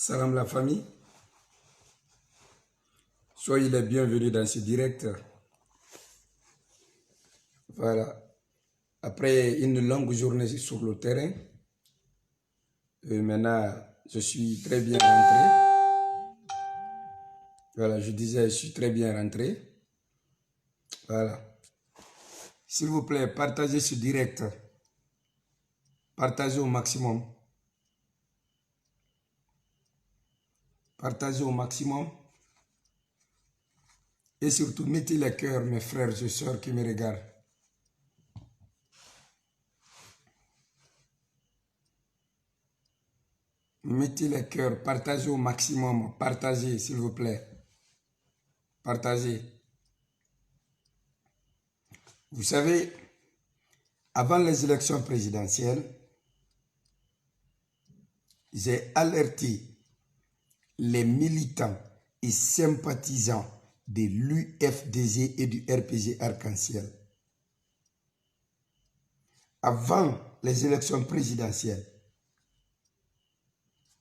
Salam la famille, soyez les bienvenus dans ce direct. Voilà, après une longue journée sur le terrain, maintenant je suis très bien rentré. Voilà, je disais, je suis très bien rentré. Voilà, s'il vous plaît, partagez ce direct, partagez au maximum. Partagez au maximum. Et surtout, mettez les cœurs, mes frères et sœurs qui me regardent. Mettez les cœurs, partagez au maximum. Partagez, s'il vous plaît. Partagez. Vous savez, avant les élections présidentielles, j'ai alerté les militants et sympathisants de l'UFDG et du RPG Arc-en-Ciel. Avant les élections présidentielles,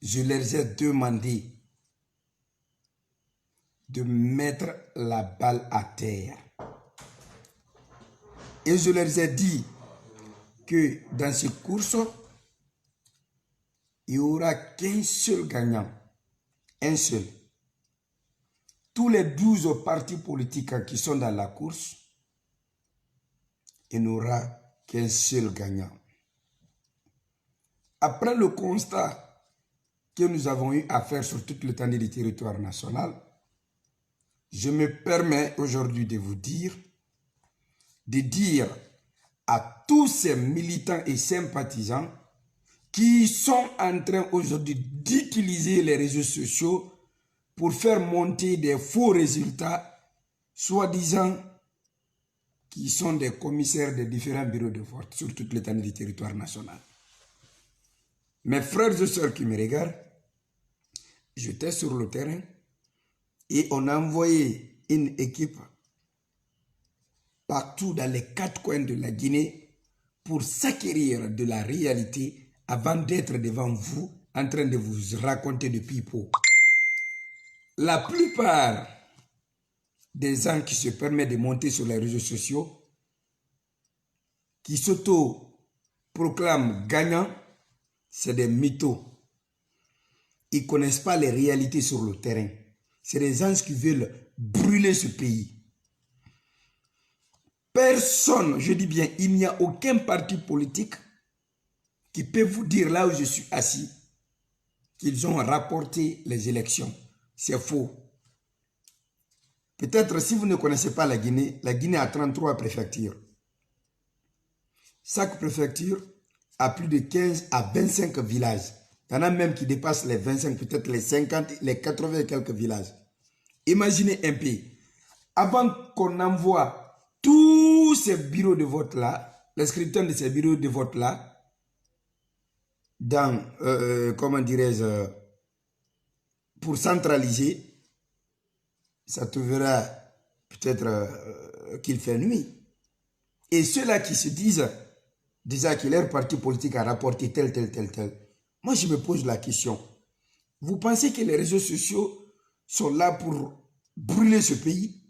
je leur ai demandé de mettre la balle à terre. Et je leur ai dit que dans ces courses, il n'y aura qu'un seul gagnant. Un seul. Tous les 12 partis politiques qui sont dans la course, il n'y aura qu'un seul gagnant. Après le constat que nous avons eu à faire sur toute l'étendue du territoire national, je me permets aujourd'hui de vous dire à tous ces militants et sympathisants qui sont en train aujourd'hui d'utiliser les réseaux sociaux pour faire monter des faux résultats, soi-disant qui sont des commissaires des différents bureaux de vote sur toute l'étendue du territoire national. Mes frères et sœurs qui me regardent, j'étais sur le terrain et on a envoyé une équipe partout dans les 4 coins de la Guinée pour s'acquérir de la réalité avant d'être devant vous en train de vous raconter des pipeaux. La plupart des gens qui se permettent de monter sur les réseaux sociaux, qui s'auto-proclament gagnants, c'est des mythos. Ils ne connaissent pas les réalités sur le terrain. C'est des gens qui veulent brûler ce pays. Personne, je dis bien, il n'y a aucun parti politique qui peut vous dire là où je suis assis qu'ils ont rapporté les élections. C'est faux. Peut-être si vous ne connaissez pas la Guinée a 33 préfectures. Chaque préfecture a plus de 15 à 25 villages. Il y en a même qui dépassent les 25, peut-être les 50, les 80 et quelques villages. Imaginez un peu. Avant qu'on envoie tous ces bureaux de vote-là, l'inscription de ces bureaux de vote-là, dans, comment dirais-je, pour centraliser, ça te verra peut-être qu'il fait nuit. Et ceux-là qui se disent déjà que leur parti politique a rapporté tel. Moi, je me pose la question. Vous pensez que les réseaux sociaux sont là pour brûler ce pays?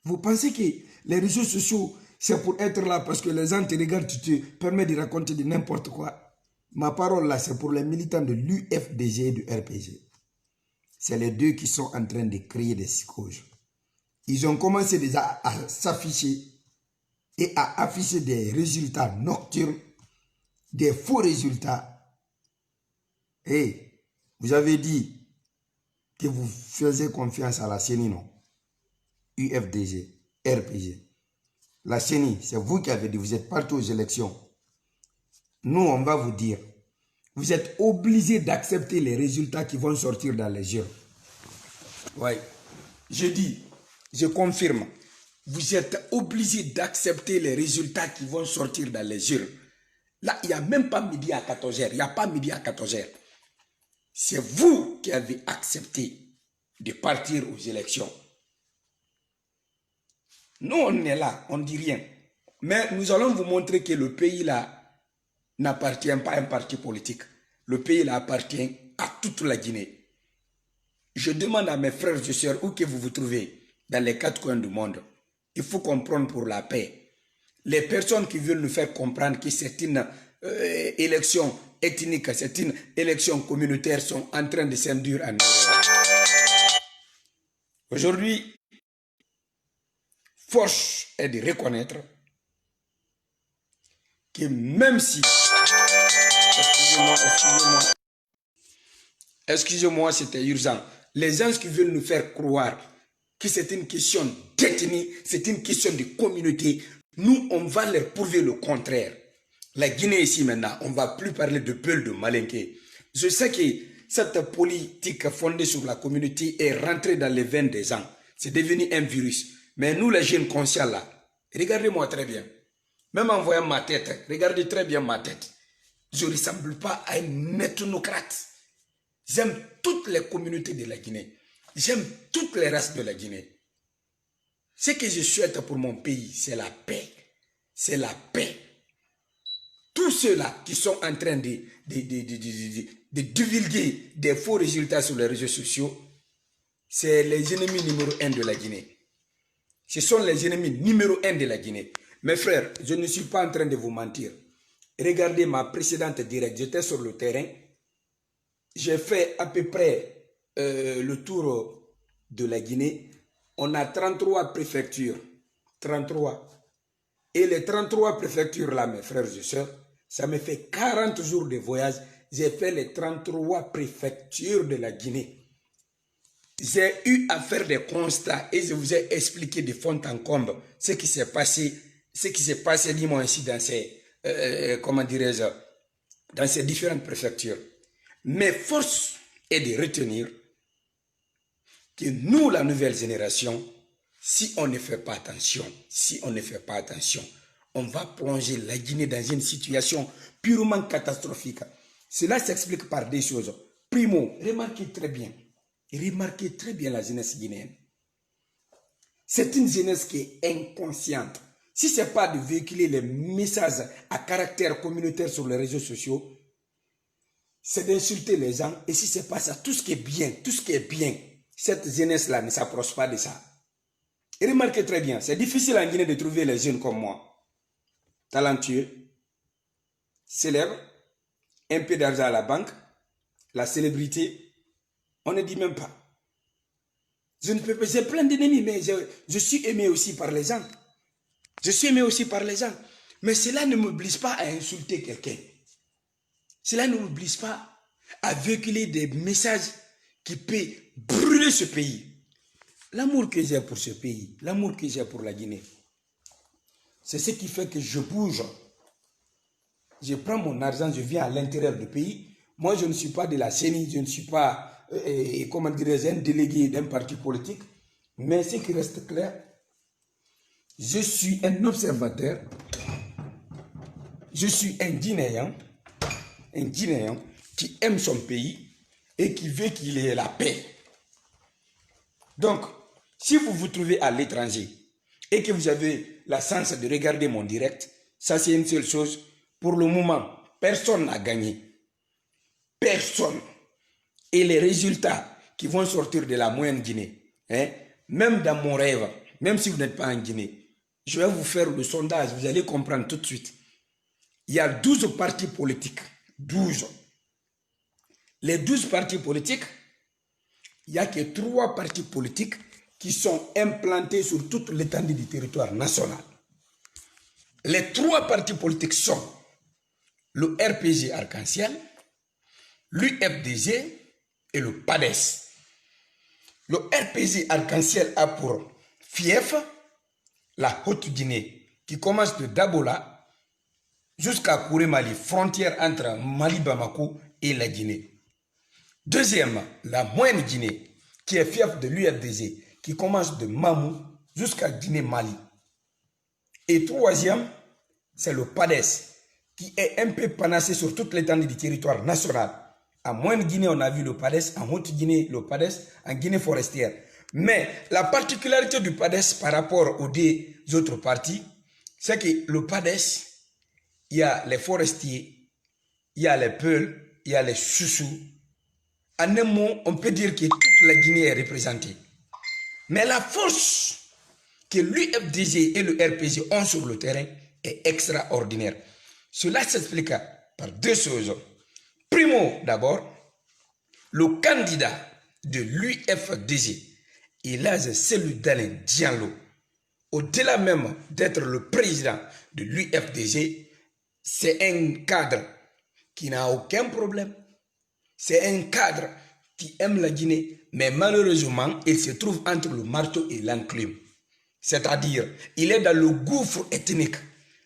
Vous pensez que les réseaux sociaux, c'est pour être là parce que les gens te regardent, tu te permets de raconter de n'importe quoi? Ma parole là, c'est pour les militants de l'UFDG et du RPG. C'est les deux qui sont en train de créer des psychoses. Ils ont commencé déjà à s'afficher et à afficher des résultats nocturnes, des faux résultats. Et vous avez dit que vous faisiez confiance à la CENI, non? UFDG, RPG. La CENI, c'est vous qui avez dit, vous êtes partis aux élections. Nous, on va vous dire, vous êtes obligés d'accepter les résultats qui vont sortir dans les urnes. Oui, je dis, je confirme, vous êtes obligés d'accepter les résultats qui vont sortir dans les urnes. Là, il n'y a même pas midi à 14h, il n'y a pas midi à 14h. C'est vous qui avez accepté de partir aux élections. Nous, on est là, on ne dit rien. Mais nous allons vous montrer que le pays là n'appartient pas à un parti politique. Le pays là appartient à toute la Guinée. Je demande à mes frères et sœurs, où que vous vous trouvez, dans les 4 coins du monde, il faut comprendre pour la paix. Les personnes qui veulent nous faire comprendre que c'est une élection ethnique, c'est une élection communautaire, sont en train de s'induire en erreur. Aujourd'hui, force est de reconnaître que même si, excusez-moi, c'était urgent, les gens qui veulent nous faire croire que c'est une question d'ethnie, c'est une question de communauté, nous, on va leur prouver le contraire. La Guinée ici maintenant, on ne va plus parler de Peul, de Malinké. Je sais que cette politique fondée sur la communauté est rentrée dans les veines des gens. C'est devenu un virus. Mais nous, les jeunes conscients là, regardez-moi très bien. Même en voyant ma tête, regardez très bien ma tête. Je ne ressemble pas à un ethnocrate. J'aime toutes les communautés de la Guinée. J'aime toutes les races de la Guinée. Ce que je souhaite pour mon pays, c'est la paix. C'est la paix. Tous ceux-là qui sont en train de divulguer des faux résultats sur les réseaux sociaux, c'est les ennemis numéro 1 de la Guinée. Ce sont les ennemis numéro 1 de la Guinée. Mes frères, je ne suis pas en train de vous mentir. Regardez ma précédente directe. J'étais sur le terrain. J'ai fait à peu près le tour de la Guinée. On a 33 préfectures. 33. Et les 33 préfectures là, mes frères et sœurs, ça me fait 40 jours de voyage. J'ai fait les 33 préfectures de la Guinée. J'ai eu à faire des constats et je vous ai expliqué de fond en comble ce qui s'est passé, dis-moi ici, dans ces, comment dirais-je, dans ces différentes préfectures. Mais force est de retenir que nous, la nouvelle génération, si on ne fait pas attention, on va plonger la Guinée dans une situation purement catastrophique. Cela s'explique par des choses. Primo, remarquez très bien la jeunesse guinéenne. C'est une jeunesse qui est inconsciente. Si ce n'est pas de véhiculer les messages à caractère communautaire sur les réseaux sociaux, c'est d'insulter les gens. Et si ce n'est pas ça, tout ce qui est bien, cette jeunesse-là ne s'approche pas de ça. Et remarquez très bien, c'est difficile en Guinée de trouver les jeunes comme moi. Talentueux, célèbres, un peu d'argent à la banque, la célébrité, on ne dit même pas. Je ne peux pas, j'ai plein d'ennemis, mais je suis aimé aussi par les gens. Mais cela ne m'oblige pas à insulter quelqu'un. Cela ne m'oblige pas à véhiculer des messages qui peuvent brûler ce pays. L'amour que j'ai pour ce pays, l'amour que j'ai pour la Guinée, c'est ce qui fait que je bouge. Je prends mon argent, je viens à l'intérieur du pays. Moi, je ne suis pas de la CENI, je ne suis pas, comment dirais-je, un délégué d'un parti politique. Mais ce qui reste clair, je suis un observateur, je suis un Guinéen qui aime son pays et qui veut qu'il ait la paix. Donc, si vous vous trouvez à l'étranger et que vous avez la chance de regarder mon direct, ça c'est une seule chose. Pour le moment, personne n'a gagné. Personne. Et les résultats qui vont sortir de la moyenne Guinée, même dans mon rêve, même si vous n'êtes pas en Guinée, je vais vous faire le sondage, vous allez comprendre tout de suite. Il y a 12 partis politiques. 12. Les 12 partis politiques, il n'y a que 3 partis politiques qui sont implantés sur toute l'étendue du territoire national. Les 3 partis politiques sont le RPG Arc-en-Ciel, l'UFDG et le PADES. Le RPG Arc-en-Ciel a pour fief la Haute-Guinée, qui commence de Dabola jusqu'à Kouré-Mali, frontière entre Mali-Bamako et la Guinée. Deuxième, la Moyenne Guinée, qui est fief de l'UFDG, qui commence de Mamou jusqu'à Guinée-Mali. Et troisième, c'est le PADES, qui est un peu panaché sur toute l'étendue du territoire national. En Moyenne Guinée, on a vu le PADES, en Haute Guinée, le PADES, en Guinée forestière. Mais la particularité du PADES par rapport aux deux autres partis, c'est que le PADES, il y a les forestiers, il y a les Peuls, y a les Soussous. En un mot, on peut dire que toute la Guinée est représentée. Mais la force que l'UFDG et le RPG ont sur le terrain est extraordinaire. Cela s'explique par deux choses. Primo, d'abord, le candidat de l'UFDG, Elhadji Cellou Dalein Diallo, au-delà même d'être le président de l'UFDG, c'est un cadre qui n'a aucun problème. C'est un cadre qui aime la Guinée, mais malheureusement, il se trouve entre le marteau et l'enclume. C'est-à-dire, il est dans le gouffre ethnique.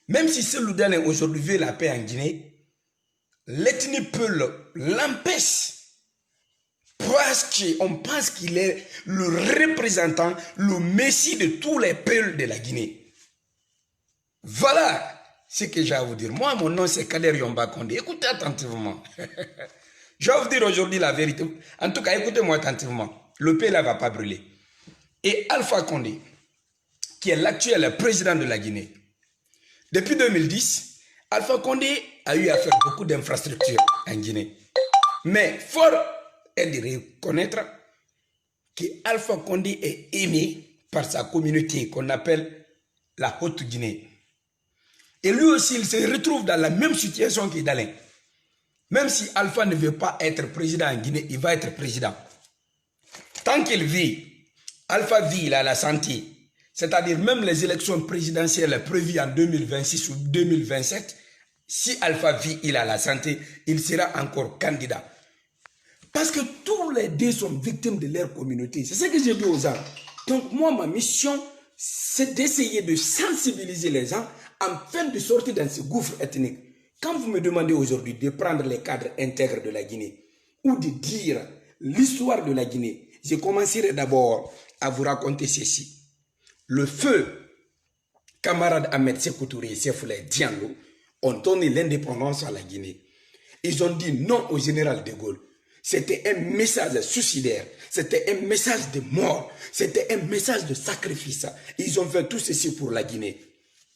Même si Cellou Dalein aujourd'hui veut la paix en Guinée, l'ethnie peut l'empêcher. Parce qu'on pense qu'il est le représentant, le messie de tous les peuples de la Guinée. Voilà ce que j'ai à vous dire. Moi, mon nom, c'est Kader Yomba Condé. Écoutez attentivement. Je vais vous dire aujourd'hui la vérité. En tout cas, écoutez-moi attentivement. Le pays là ne va pas brûler. Et Alpha Condé, qui est l'actuel président de la Guinée, depuis 2010, Alpha Condé a eu à faire beaucoup d'infrastructures en Guinée. Mais fort est de reconnaître que Alpha Condé est aimé par sa communauté qu'on appelle la Haute-Guinée. Et lui aussi, il se retrouve dans la même situation que Dalein. Même si Alpha ne veut pas être président en Guinée, il va être président. Tant qu'il vit, Alpha vit, il a la santé. C'est-à-dire même les élections présidentielles prévues en 2026 ou 2027, si Alpha vit, il a la santé, il sera encore candidat. Parce que tous les deux sont victimes de leur communauté. C'est ce que j'ai dit aux gens. Donc moi, ma mission, c'est d'essayer de sensibiliser les gens afin de sortir dans ce gouffre ethnique. Quand vous me demandez aujourd'hui de prendre les cadres intègres de la Guinée ou de dire l'histoire de la Guinée, je commencerai d'abord à vous raconter ceci. Le feu, camarade Ahmed Sékou Touré et Sefulé Diallo ont donné l'indépendance à la Guinée. Ils ont dit non au général de Gaulle. C'était un message suicidaire, c'était un message de mort, c'était un message de sacrifice. Ils ont fait tout ceci pour la Guinée.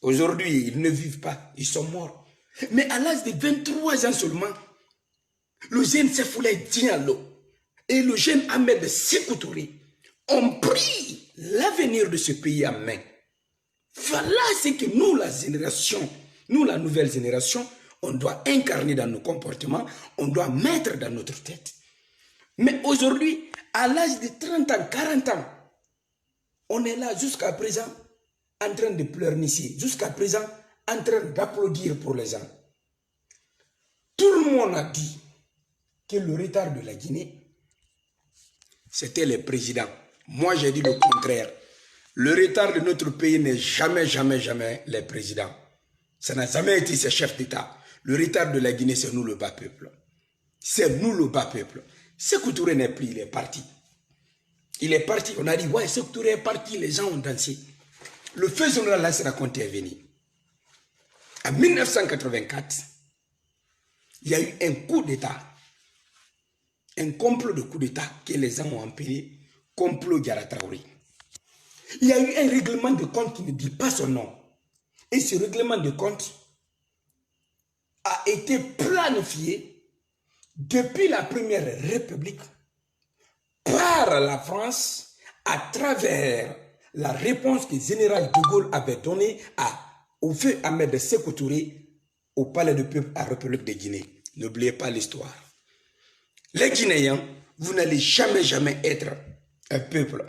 Aujourd'hui, ils ne vivent pas, ils sont morts. Mais à l'âge de 23 ans seulement, le jeune Sefulé Diallo et le jeune Ahmed Sékou Touré ont pris l'avenir de ce pays en main. Voilà ce que nous, la génération, nous, la nouvelle génération, on doit incarner dans nos comportements, on doit mettre dans notre tête. Mais aujourd'hui, à l'âge de 30 ans, 40 ans, on est là jusqu'à présent en train de pleurnicher, jusqu'à présent en train d'applaudir pour les gens. Tout le monde a dit que le retard de la Guinée, c'était les présidents. Moi, j'ai dit le contraire. Le retard de notre pays n'est jamais, jamais, jamais les présidents. Ça n'a jamais été ces chefs d'État. Le retard de la Guinée, c'est nous le bas peuple. C'est nous le bas peuple. Sékou Touré n'est plus, il est parti. Il est parti. On a dit, ouais, Sékou Touré est parti, les gens ont dansé. Le feu général Lansana Conté est venu. En 1984, il y a eu un coup d'État. Un complot de coup d'État que les gens ont appelé complot Diarra Traoré. Il y a eu un règlement de compte qui ne dit pas son nom. Et ce règlement de compte a été planifié depuis la Première République par la France à travers la réponse que le général de Gaulle avait donnée au feu Ahmed Sékou Touré au palais de peuple à la République de Guinée. N'oubliez pas l'histoire. Les Guinéens, vous n'allez jamais, jamais être un peuple.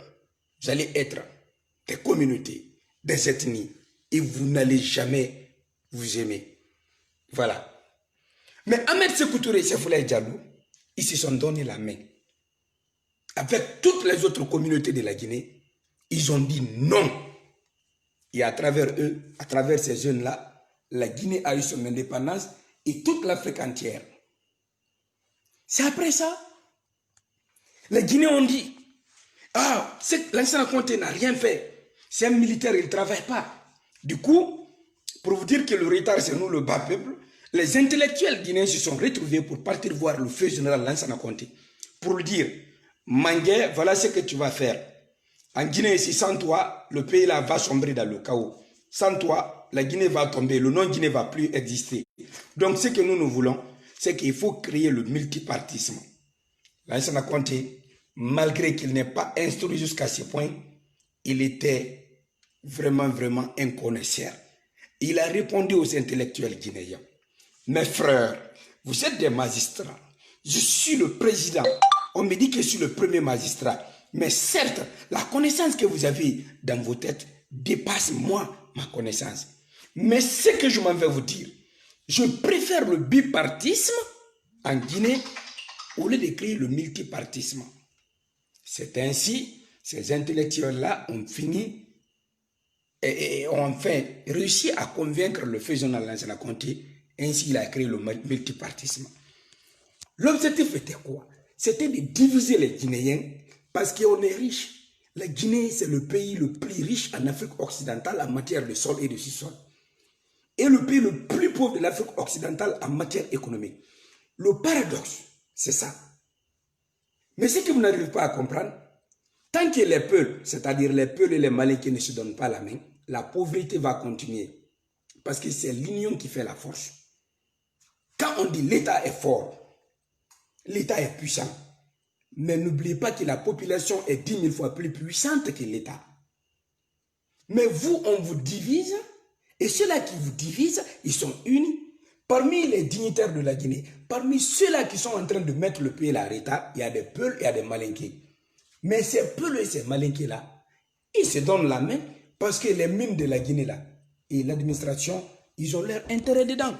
Vous allez être des communautés, des ethnies, et vous n'allez jamais vous aimer. Voilà. Mais Ahmed Sékou Touré et Sefulé Diallo, ils se sont donné la main. Avec toutes les autres communautés de la Guinée, ils ont dit non. Et à travers eux, à travers ces jeunes-là, la Guinée a eu son indépendance et toute l'Afrique entière. C'est après ça. Les Guinéens ont dit, ah, Lansana Conté n'a rien fait. C'est un militaire, il ne travaille pas. Du coup, pour vous dire que le retard, c'est nous le bas peuple, les intellectuels guinéens se sont retrouvés pour partir voir le feu général Lansana Conté. Pour lui dire, Mangué, voilà ce que tu vas faire. En Guinée, ici, sans toi, le pays là va sombrer dans le chaos. Sans toi, la Guinée va tomber, le nom Guinée ne va plus exister. Donc, ce que nous voulons, c'est qu'il faut créer le multipartisme. Lansana Conté, malgré qu'il n'est pas instruit jusqu'à ce point, il était vraiment un connaisseur. Il a répondu aux intellectuels guinéens. Mes frères, vous êtes des magistrats. Je suis le président. On me dit que je suis le premier magistrat. Mais certes, la connaissance que vous avez dans vos têtes dépasse moi, ma connaissance. Mais ce que je m'en vais vous dire, je préfère le bipartisme en Guinée au lieu de créer le multipartisme. C'est ainsi, ces intellectuels-là ont fini et ont enfin réussi à convaincre le feu général Lansana Conté. Ainsi, il a créé le multipartisme. L'objectif était quoi? C'était de diviser les Guinéens parce qu'on est riche. La Guinée, c'est le pays le plus riche en Afrique occidentale en matière de sol et de sous-sol. Et le pays le plus pauvre de l'Afrique occidentale en matière économique. Le paradoxe, c'est ça. Mais ce que vous n'arrivez pas à comprendre, tant que les peuples, c'est-à-dire les peuples et les Malinqués ne se donnent pas la main, la pauvreté va continuer. Parce que c'est l'union qui fait la force. Quand on dit l'État est fort, l'État est puissant. Mais n'oubliez pas que la population est 10 000 fois plus puissante que l'État. Mais vous, on vous divise, et ceux-là qui vous divisent, ils sont unis. Parmi les dignitaires de la Guinée, parmi ceux-là qui sont en train de mettre le pays à l'état, il y a des Peuls et il y a des Malinqués. Mais ces Peuls et ces Malinqués-là, ils se donnent la main parce que les mines de la Guinée-là et l'administration, ils ont leur intérêt dedans.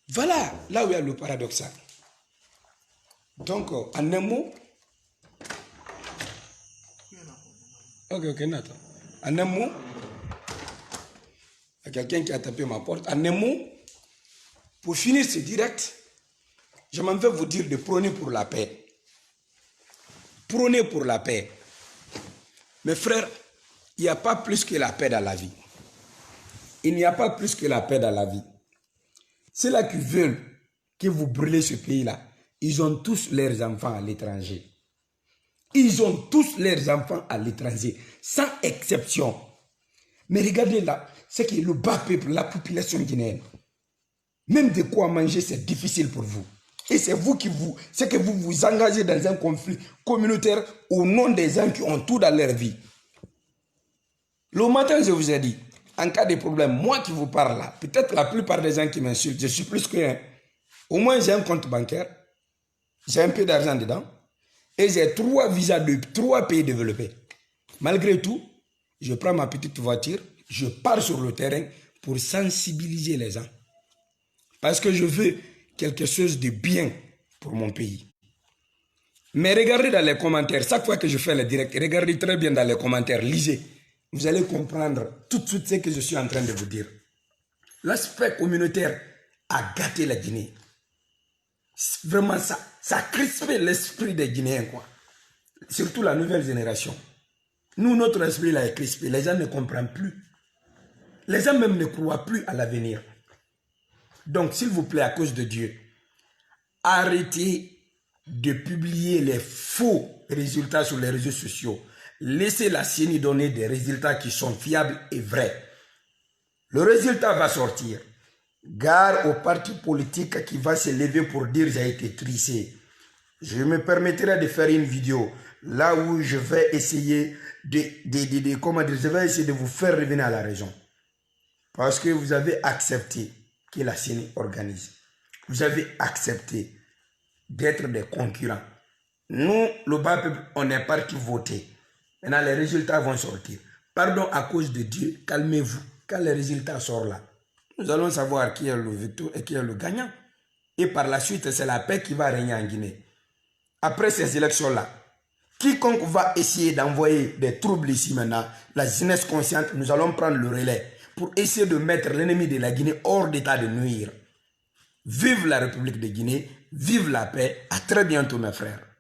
Voilà là où il y a le paradoxe. Donc, en un mot, Nathan. En un mot, il y a quelqu'un qui a tapé ma porte. En un mot, pour finir ce direct, je m'en vais vous dire de prôner pour la paix. Prôner pour la paix. Mes frères, il n'y a pas plus que la paix dans la vie. Il n'y a pas plus que la paix dans la vie. Ceux-là qui veulent que vous brûlez ce pays-là, ils ont tous leurs enfants à l'étranger. Ils ont tous leurs enfants à l'étranger, sans exception. Mais regardez là, c'est que le bas peuple, la population guinéenne, même de quoi manger, c'est difficile pour vous. Et c'est vous qui c'est que vous vous engagez dans un conflit communautaire au nom des gens qui ont tout dans leur vie. Le matin, je vous ai dit, en cas de problème, moi qui vous parle là, peut-être la plupart des gens qui m'insultent, je suis plus qu'un. Au moins, j'ai un compte bancaire, j'ai un peu d'argent dedans, et j'ai 3 visas de 3 pays développés. Malgré tout, je prends ma petite voiture, je pars sur le terrain pour sensibiliser les gens. Parce que je veux quelque chose de bien pour mon pays. Mais regardez dans les commentaires, chaque fois que je fais le direct, regardez très bien dans les commentaires, lisez. Vous allez comprendre tout de suite ce que je suis en train de vous dire. L'aspect communautaire a gâté la Guinée. Vraiment, ça a crispé l'esprit des Guinéens, quoi. Surtout la nouvelle génération. Nous, notre esprit là est crispé. Les gens ne comprennent plus. Les gens même ne croient plus à l'avenir. Donc, s'il vous plaît, à cause de Dieu, arrêtez de publier les faux résultats sur les réseaux sociaux. Laissez la CENI donner des résultats qui sont fiables et vrais. Le résultat va sortir. Gare au parti politique qui va se lever pour dire j'ai été tricé. Je me permettrai de faire une vidéo là où je vais essayer de vous faire revenir à la raison. Parce que vous avez accepté que la CENI organise. Vous avez accepté d'être des concurrents. Nous, le bas peuple, on est parti voter. Maintenant, les résultats vont sortir. Pardon, à cause de Dieu, calmez-vous. Quand les résultats sortent là, nous allons savoir qui est le victoire et qui est le gagnant. Et par la suite, c'est la paix qui va régner en Guinée. Après ces élections-là, quiconque va essayer d'envoyer des troubles ici maintenant, la jeunesse consciente, nous allons prendre le relais pour essayer de mettre l'ennemi de la Guinée hors d'état de nuire. Vive la République de Guinée, vive la paix. À très bientôt mes frères.